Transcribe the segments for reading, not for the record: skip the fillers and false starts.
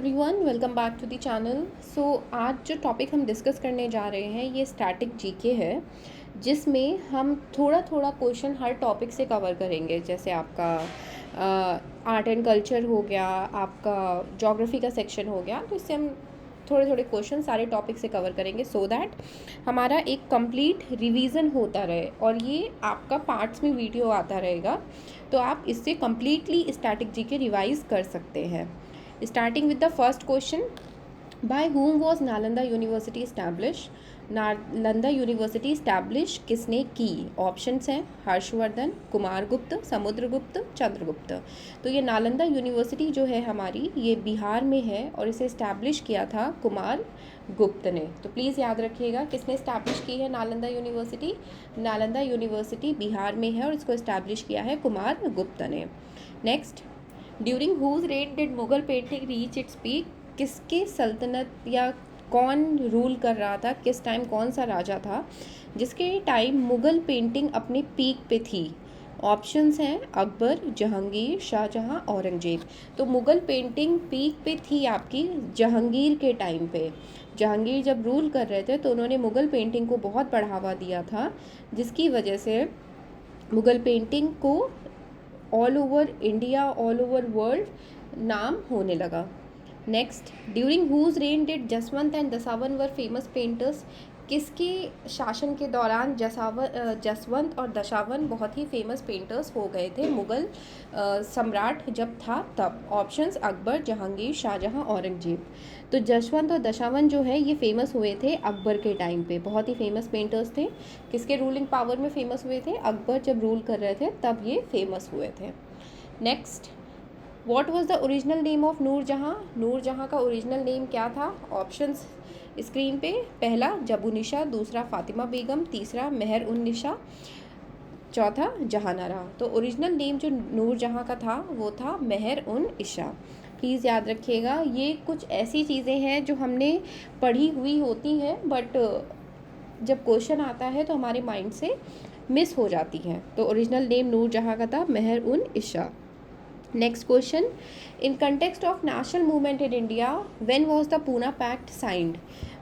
Everyone welcome back to the channel. So आज जो topic हम डिस्कस करने जा रहे हैं ये स्टैटिक जीके है, जिसमें हम थोड़ा थोड़ा क्वेश्चन हर टॉपिक से कवर करेंगे। जैसे आपका आर्ट एंड कल्चर हो गया, आपका ज्योग्राफी का सेक्शन हो गया, तो इससे हम थोड़े थोड़े क्वेश्चन सारे टॉपिक से कवर करेंगे सो दैट हमारा एक कंप्लीट रिवीजन होता रहे। और ये आपका पार्ट्स में वीडियो आता रहेगा, तो आप इससे कम्प्लीटली स्टैटिक जीके रिवाइज कर सकते हैं। Starting with the first question, by whom was Nalanda university established? Nalanda university establish किसने की? ऑप्शंस हैं हर्षवर्धन, कुमारगुप्त, समुद्रगुप्त, चंद्रगुप्त। तो ये नालंदा यूनिवर्सिटी जो है हमारी, ये बिहार में है और इसे इस्टेब्लिश किया था कुमार गुप्त ने। तो प्लीज़ याद रखिएगा किसने इस्टेब्लिश की है नालंदा यूनिवर्सिटी। नालंदा यूनिवर्सिटी बिहार में है और इसको इस्टेब्लिश किया है कुमार गुप्त ने। Next, during whose reign did Mughal painting reach its peak? किसके सल्तनत या कौन रूल कर रहा था, किस टाइम कौन सा राजा था जिसके टाइम मुगल पेंटिंग अपने पीक पे थी? ऑप्शंस हैं अकबर, जहांगीर, शाहजहां, औरंगजेब। तो मुगल पेंटिंग पीक पे थी आपकी जहांगीर के टाइम पे। जहांगीर जब रूल कर रहे थे तो उन्होंने मुगल पेंटिंग को बहुत बढ़ावा दिया था, जिसकी वजह से मुगल पेंटिंग को all over India, all over world नाम होने लगा। Next, during whose reign did Jaswant and Dasawan were famous painters? किसके शासन के दौरान जसवंत और दशावन बहुत ही फेमस पेंटर्स हो गए थे मुगल सम्राट जब था तब? ऑप्शंस अकबर, जहांगीर, शाहजहां, औरंगजेब। तो जसवंत और दशावन जो है ये फेमस हुए थे अकबर के टाइम पे, बहुत ही फेमस पेंटर्स थे। किसके रूलिंग पावर में फेमस हुए थे? अकबर जब रूल कर रहे थे तब ये फेमस हुए थे। Next, what was the original name of Nur Jahan? Nur Jahan का ओरिजिनल नेम क्या था? ऑप्शंस स्क्रीन पे, पहला जबुनिशा, दूसरा फातिमा बेगम, तीसरा मेहर उन निशा, चौथा जहानारा। तो ओरिजिनल नेम जो नूरजहाँ का था वो था मेहर उन इशा। प्लीज़ याद रखिएगा, ये कुछ ऐसी चीज़ें हैं जो हमने पढ़ी हुई होती हैं बट जब क्वेश्चन आता है तो हमारे माइंड से मिस हो जाती हैं। तो ओरिजिनल नेम नूरजहाँ का था Mehrunnisa. Next question, in context of national movement in India when was the Poona pact signed?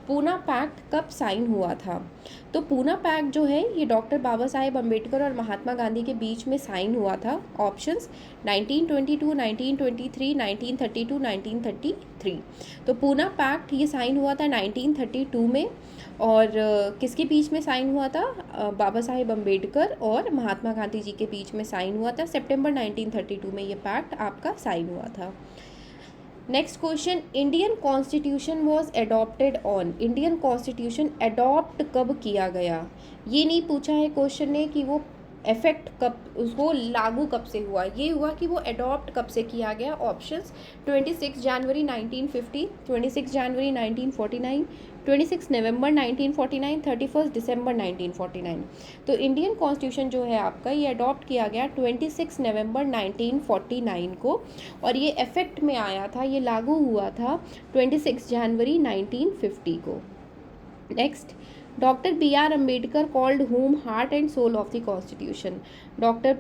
Poona pact कब साइन हुआ था? तो पूना पैक्ट जो है ये डॉक्टर बाबा साहेब अम्बेडकर और महात्मा गांधी के बीच में साइन हुआ था। ऑप्शंस 1922, 1923, 1932, 1933। तो पूना पैक्ट ये साइन हुआ था 1932 में। और किसके बीच में साइन हुआ था? बाबा साहेब अम्बेडकर और महात्मा गांधी जी के बीच में साइन हुआ था। सितंबर 1932 में ये पैक्ट आपका साइन हुआ था। Next question, Indian constitution was adopted on? Indian constitution adopt कब किया गया? ये नहीं पूछा है क्वेश्चन ने कि वो इफेक्ट कब, उसको लागू कब से हुआ, ये हुआ कि वो एडॉप्ट कब से किया गया। ऑप्शंस 26 जनवरी 1950, 26 जनवरी 1949, 26 नवंबर 1949, 31 दिसंबर 1949। तो इंडियन कॉन्स्टिट्यूशन जो है आपका ये अडॉप्ट किया गया 26 नवंबर 1949 को, और ये इफेक्ट में आया था, ये लागू हुआ था 26 जनवरी 1950 को। Next, doctor B R Ambedkar called whom heart and soul of the constitution? Doctor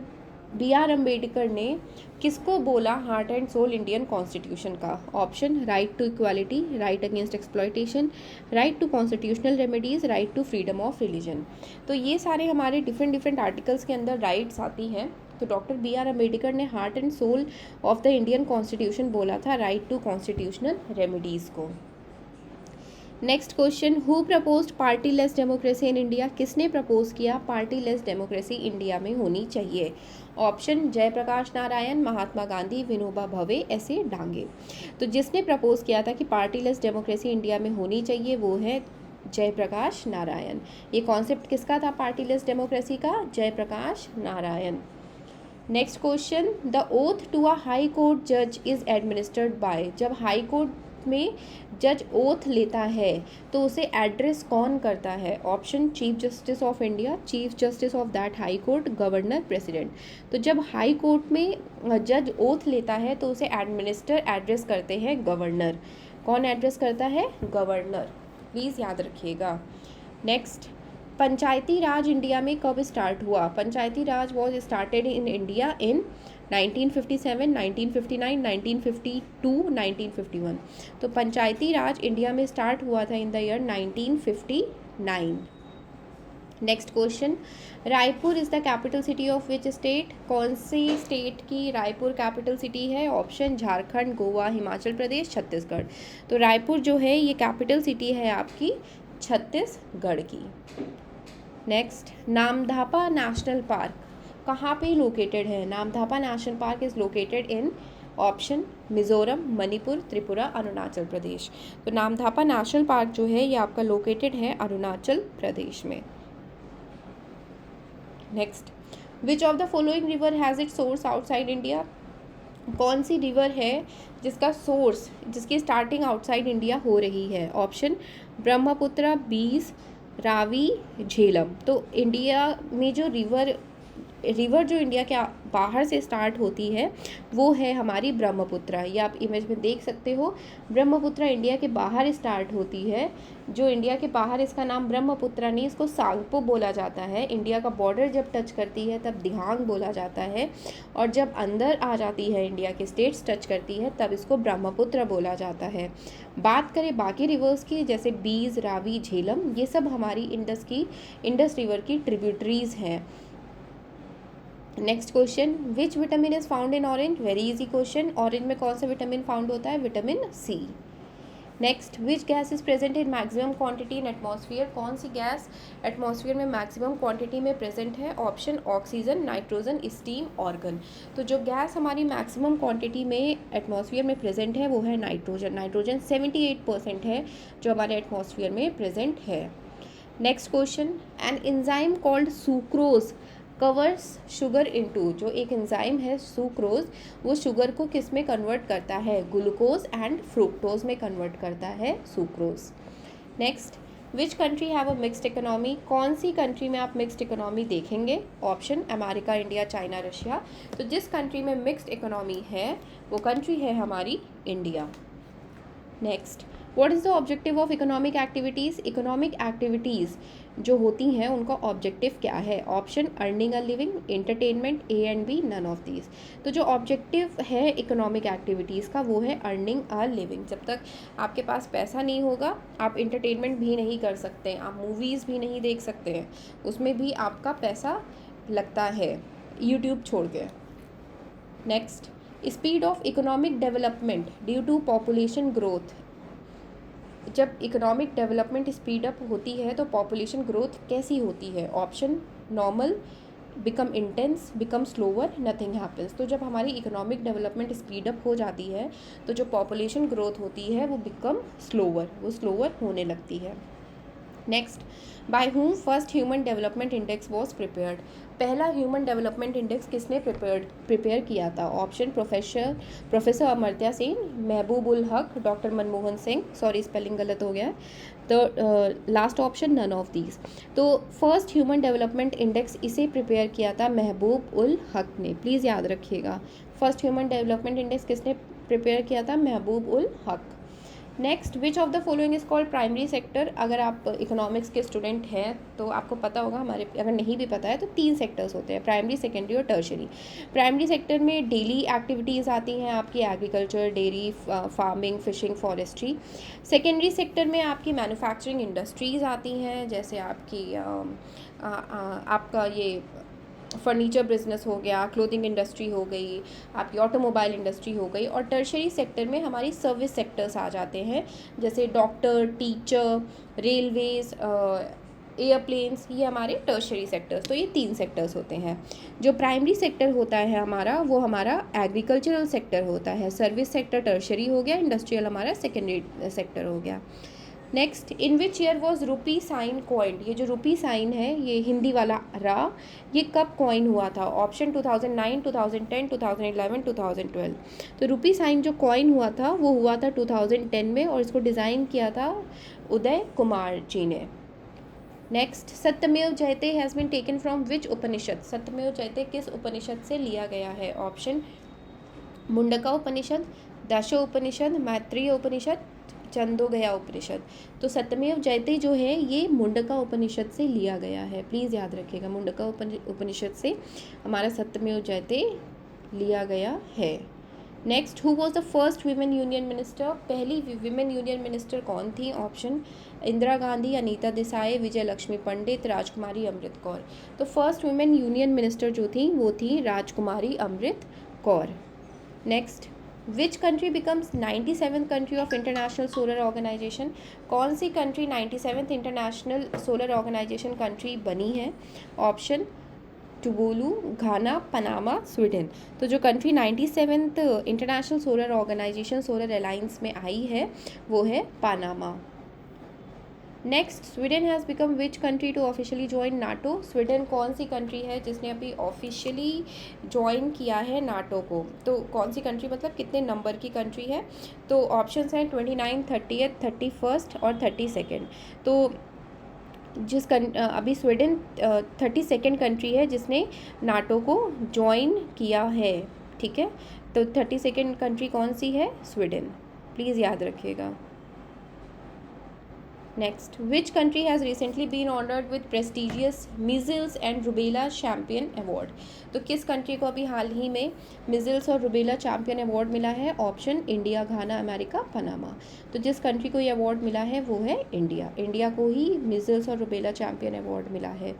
B R Ambedkar ने किसको बोला heart and soul Indian constitution का? Option right to equality, right against exploitation, right to constitutional remedies, right to freedom of religion. तो ये सारे हमारे different different articles के अंदर राइट्स आती हैं। तो डॉक्टर बी आर अम्बेडकर ने heart and soul of the Indian constitution बोला था राइट टू कॉन्स्टिट्यूशनल रेमेडीज़ को। Next question, who proposed party less democracy in India? किसने प्रपोज किया पार्टी लेस डेमोक्रेसी इंडिया में होनी चाहिए? Option Jayaprakash Narayan, Mahatma Gandhi, Vinoba Bhave, S A Dange. तो जिसने प्रपोज किया था कि पार्टी लेस डेमोक्रेसी इंडिया में होनी चाहिए वो है जयप्रकाश नारायण। ये कॉन्सेप्ट किसका था पार्टी लेस डेमोक्रेसी का? Jayaprakash Narayan. Next question, the oath to a high court जज इज एडमिनिस्टर्ड बाय? जब हाई कोर्ट में जज ओथ लेता है तो उसे एड्रेस कौन करता है? Option chief justice of India, chief justice of that high court, governor, president. तो जब हाई कोर्ट में जज ओथ लेता है तो उसे एडमिनिस्टर एड्रेस करते हैं गवर्नर। कौन एड्रेस करता है? गवर्नर। प्लीज़ याद रखिएगा। नेक्स्ट, पंचायती राज इंडिया में कब स्टार्ट हुआ? Panchayati Raj was started in India in 1957, 1959, 1952, 1951। तो पंचायती राज इंडिया में स्टार्ट हुआ था in the year 1959। Next question, Raipur is the capital city of which state? कौन सी स्टेट की रायपुर कैपिटल सिटी है? ऑप्शन झारखंड, गोवा, हिमाचल प्रदेश, छत्तीसगढ़। तो रायपुर जो है ये कैपिटल सिटी है आपकी छत्तीसगढ़ की। नेक्स्ट, नामधापा नेशनल पार्क कहाँ पे लोकेटेड है? Namdapha national park is located in option Mizoram, Manipur, Tripura, Arunachal Pradesh. तो नामधापा नेशनल पार्क जो है ये आपका लोकेटेड है अरुणाचल प्रदेश में। Next, which of the following river has it source outside India? कौन सी रिवर है जिसका सोर्स, जिसकी स्टार्टिंग आउटसाइड इंडिया हो रही है? ऑप्शन ब्रह्मपुत्र, बीस, रावी, झेलम। तो इंडिया में जो रिवर जो इंडिया के बाहर से स्टार्ट होती है वो है हमारी ब्रह्मपुत्र। ये आप इमेज में देख सकते हो, ब्रह्मपुत्र इंडिया के बाहर स्टार्ट होती है। जो इंडिया के बाहर, इसका नाम ब्रह्मपुत्र नहीं, इसको सांगपो बोला जाता है। इंडिया का बॉर्डर जब टच करती है तब दिहांग बोला जाता है, और जब अंदर आ जाती है, इंडिया के स्टेट्स टच करती है, तब इसको ब्रह्मपुत्र बोला जाता है। बात करें बाकी रिवर्स की, जैसे बीज, रावी, झेलम, ये सब हमारी इंडस रिवर की ट्रिब्यूटरीज हैं। Next question, which vitamin is found in orange? Very easy question. Orange में कौन सा विटामिन फाउंड होता है? Vitamin C. Next, which gas is present in maximum quantity in atmosphere? कौन सी गैस एटमॉस्फेयर में मैक्सिमम क्वांटिटी में प्रेजेंट है? Option oxygen, nitrogen, steam, argon. तो जो गैस हमारी मैक्सिमम क्वांटिटी में एटमॉस्फेयर में प्रेजेंट है वो है नाइट्रोजन। नाइट्रोजन 78% है जो हमारे एटमॉस्फेयर में प्रेजेंट है। Next question, an enzyme called sucrose covers sugar into, जो एक एंजाइम है सुक्रोज, वो शुगर को किस में कन्वर्ट करता है? ग्लूकोज एंड फ्रुक्टोज में कन्वर्ट करता है sucrose. Next, which country have a mixed economy? कौन सी कंट्री में आप मिक्स्ड इकोनॉमी देखेंगे? Option America, India, China, Russia. तो जिस कंट्री में मिक्स्ड इकोनॉमी है वो कंट्री है हमारी India. Next, what is the objective of economic activities? Economic activities जो होती हैं उनका ऑब्जेक्टिव क्या है? Option earning a living, entertainment, A and B, none of these. तो जो ऑब्जेक्टिव है इकोनॉमिक एक्टिविटीज़ का वो है अर्निंग अ लिविंग। जब तक आपके पास पैसा नहीं होगा आप एंटरटेनमेंट भी नहीं कर सकते, आप मूवीज़ भी नहीं देख सकते हैं, उसमें भी आपका पैसा लगता है, यूट्यूब छोड़ के। Next, speed of economic development due to population growth. जब इकोनॉमिक डेवलपमेंट स्पीड अप होती है तो पॉपुलेशन ग्रोथ कैसी होती है? Option normal, become intense, become slower, nothing happens. तो जब हमारी इकोनॉमिक डेवलपमेंट स्पीड अप हो जाती है तो जो पॉपुलेशन ग्रोथ होती है वो बिकम स्लोअर, वो स्लोअर होने लगती है। Next, by whom first human development index was prepared? पहला ह्यूमन डेवलपमेंट इंडेक्स किसने प्रिपेयर किया था? Option professor Amartya Sen, Mahbub ul Haq, doctor Manmohan Singh. Sorry spelling गलत हो गया। तो last option none of these. तो फर्स्ट ह्यूमन डेवलपमेंट इंडेक्स इसे प्रिपेयर किया था महबूब उल हक ने, प्लीज़ याद रखिएगा। फर्स्ट ह्यूमन डेवलपमेंट इंडेक्स किसने प्रिपेयर किया था? Mahbub ul Haq. Next, which of the following is called primary sector? अगर आप इकोनॉमिक्स के स्टूडेंट हैं तो आपको पता होगा, हमारे अगर नहीं भी पता है तो 3 सेक्टर्स होते हैं, प्राइमरी, सेकेंडरी और टर्शरी। प्राइमरी सेक्टर में डेली एक्टिविटीज़ आती हैं आपकी agriculture, dairy, farming, fishing, forestry. Secondary sector में आपकी मैन्युफैक्चरिंग इंडस्ट्रीज़ आती हैं, जैसे आपकी आपका ये फर्नीचर बिजनेस हो गया, क्लोथिंग इंडस्ट्री हो गई, आपकी ऑटोमोबाइल इंडस्ट्री हो गई। और टर्शरी सेक्टर में हमारी सर्विस सेक्टर्स आ जाते हैं, जैसे डॉक्टर, टीचर, रेलवेज, एयरप्लेन्स, ये हमारे टर्शरी सेक्टर्स। तो ये 3 सेक्टर्स होते हैं। जो प्राइमरी सेक्टर होता है हमारा वो हमारा एग्रीकल्चरल सेक्टर होता है, सर्विस सेक्टर टर्शरी हो गया, इंडस्ट्रियल हमारा सेकेंडरी सेक्टर हो गया। Next, in which year was rupee sign coined? ये जो रुपी साइन है ये हिंदी वाला रा, ये कब कॉइन हुआ था? ऑप्शन 2009, 2010, 2011, 2012। तो रुपी साइन जो कॉइन हुआ था वो हुआ था 2010 में, और इसको डिज़ाइन किया था उदय कुमार जी ने। Next, Satyameva Jayate has been taken from which Upanishad? Satyameva Jayate किस उपनिषद से लिया गया है? ऑप्शन मुंडका उपनिषद, दशो उपनिषद, मैत्रेय उपनिषद, छंदोगया उपनिषद। तो सत्यमेव जयते जो है ये मुंडका उपनिषद से लिया गया है, प्लीज़ याद रखिएगा। मुंडका उपनिषद से हमारा सत्यमेव जयते लिया गया है। Next, who was the first women union minister? पहली वीमेन यूनियन मिनिस्टर कौन थी? ऑप्शन इंदिरा गांधी, अनीता देसाई, विजय लक्ष्मी पंडित, राजकुमारी अमृत कौर। तो फर्स्ट वीमेन यूनियन मिनिस्टर जो थी वो थी Rajkumari Amrit Kaur. Next, which country becomes 97th country of international solar organisation? कौन सी country 97th international solar organisation country बनी है? Option Tuvalu, Ghana, Panama, Sweden. तो जो country 97th international solar organisation solar alliance में आई है वो है Panama. Next, Sweden has become which country to officially join NATO? Sweden कौन सी कंट्री है जिसने अभी ऑफिशियली ज्वाइन किया है नाटो को? तो कौन सी कंट्री मतलब कितने नंबर की कंट्री है? तो ऑप्शंस हैं 29, 30, 31 और 32। तो अभी स्वीडन 32nd कंट्री है जिसने नाटो को ज्वाइन किया है, ठीक है। तो 32nd कंट्री कौन सी है? स्वीडन, प्लीज़ याद रखिएगा। Next, which country has recently been honoured with prestigious measles and rubella champion award? तो किस कंट्री को अभी हाल ही में मीजल्स और रुबेला चैम्पियन अवार्ड मिला है? ऑप्शन इंडिया, घाना, अमेरिका, पनामा। तो जिस कंट्री को ये अवार्ड मिला है वो है इंडिया। इंडिया को ही मीजल्स और रुबेला चैम्पियन अवार्ड मिला है।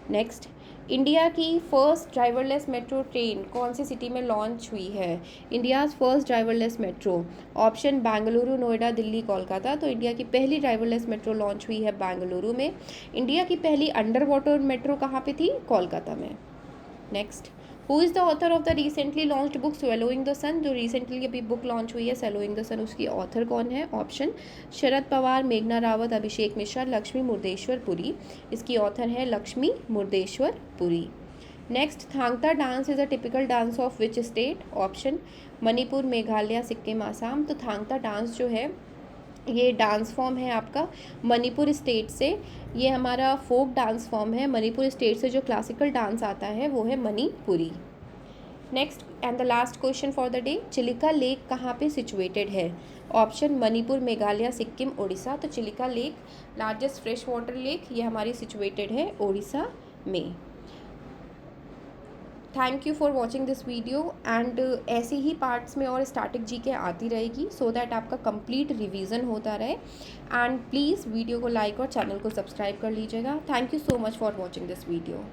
नेक्स्ट, इंडिया की फर्स्ट ड्राइवरलेस मेट्रो ट्रेन कौन सी सिटी में लॉन्च हुई है? India's first driverless metro, option Bengaluru, Noida, Delhi, Kolkata. तो इंडिया की पहली ड्राइवरलेस मेट्रो लॉन्च हुई है बेंगलुरु में। इंडिया की पहली अंडर वाटर मेट्रो कहाँ पे थी? कोलकाता में। Next, who is the author of the recently launched book swallowing the sun? जो रिसेंटली अभी बुक लॉन्च हुई है स्वैलोइंग द सन, उसकी ऑथर कौन है? ऑप्शन शरद पवार, मेघना रावत, अभिषेक मिश्रा, लक्ष्मी मुर्देश्वर पुरी। इसकी ऑथर है Lakshmi Murdeshwar Puri. Next, Thangta dance is a typical dance of which state? Option Manipur, Meghalaya, Sikkim, Assam. तो थांगता डांस जो है ये डांस फॉर्म है आपका मणिपुर स्टेट से। ये हमारा फोक डांस फॉर्म है। मणिपुर स्टेट से जो क्लासिकल डांस आता है वो है Manipuri. Next and the last question for the day, Chilika lake कहाँ पे सिचुएटेड है? ऑप्शन मणिपुर, मेघालय, सिक्किम, उड़ीसा। तो Chilika lake largest fresh water lake ये हमारी सिचुएटेड है उड़ीसा में। Thank you for watching this video and ऐसे ही पार्ट्स में और स्टैटिक जीके आती रहेगी सो दैट आपका कंप्लीट रिवीजन होता रहे। एंड प्लीज़ वीडियो को लाइक और चैनल को सब्सक्राइब कर लीजिएगा। Thank you so much for watching this video.